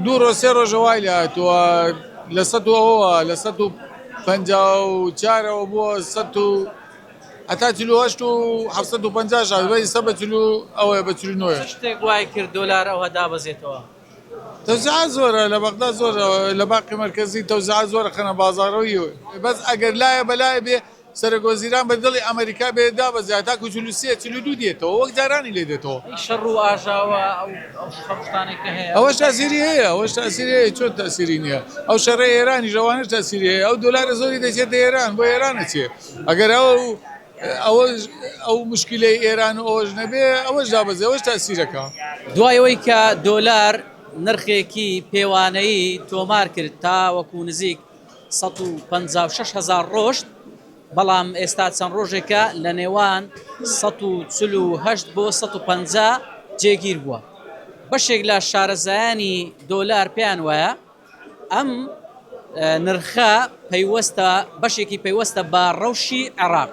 دوو سێ ڕۆژە وای لە هاتووە لە ١00 لە 154ەوە بووە 100 هەتا 48 و 750 سە بە ئەوەیە بە 49. شتێک وای کرد دۆلار ئەوە دابەزێتەوە. تەوزیعات زۆرە لە بەغدا زۆرە لە باقی مرکزی تەوزیعات زۆرە خەنە بازاڕەوەی بەس ئەگەر لایە بەلایە بێ سەرۆکوەزیران بە دڵی ئەمریکا بێ دابەزێت تاکو 42 دێتەوە وەک جارانی لێ دێتەوە. شەڕ و ئاژاوە ئەو شتانێک هەیە ئەوەش تاسیری هەیە ئەوەش تاسیری هەیە چۆن تاسیری نییە ئەو شەڕی ئێرانی ژەوانش تاسیری هەیە ئەو دۆلارە زۆری دەچێتە ئێران بۆ ئێرانە چێ ئەگەر ئەو مشکلەی ئێران و ئەوەش نەبێ ئەوەش دابەزێ ئەوەش تاسیرەکە. دوایەوەی کە دۆلار نرخێکی پێوانەیی تۆمار کرد تا وەکو نزیک 156,000 ڕۆژ بەڵام ئێستا چەند ڕۆژێکە لە نێوان 148 بۆ 150 جێگیر بووە. بەشێک لە شارەزایانی دۆلار پێیان وایە ئەم نرخە پەیوەستە بەشێکی پەیوەستە بە ڕەوشی عێراق.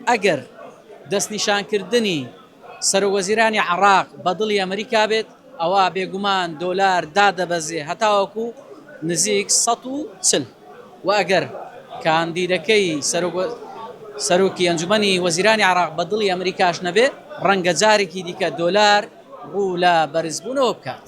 ئەگەر دەستنیشانکردنی سەرۆکوەزیرانی عێراق بە دڵی ئەمریکا بێت ئەوە بێگومان دۆلار دادەبەزێ هەتاوەکو نزیک 140 و ئەگەر کاندیدەکەی سەرۆکی ئەنجومەنی وەزیرانی عێراق بە دڵی ئەمریکاش نەبێ ڕەنگە جارێکی دیکە دۆلار ڕوو لە بەرزبوونەوە بکات.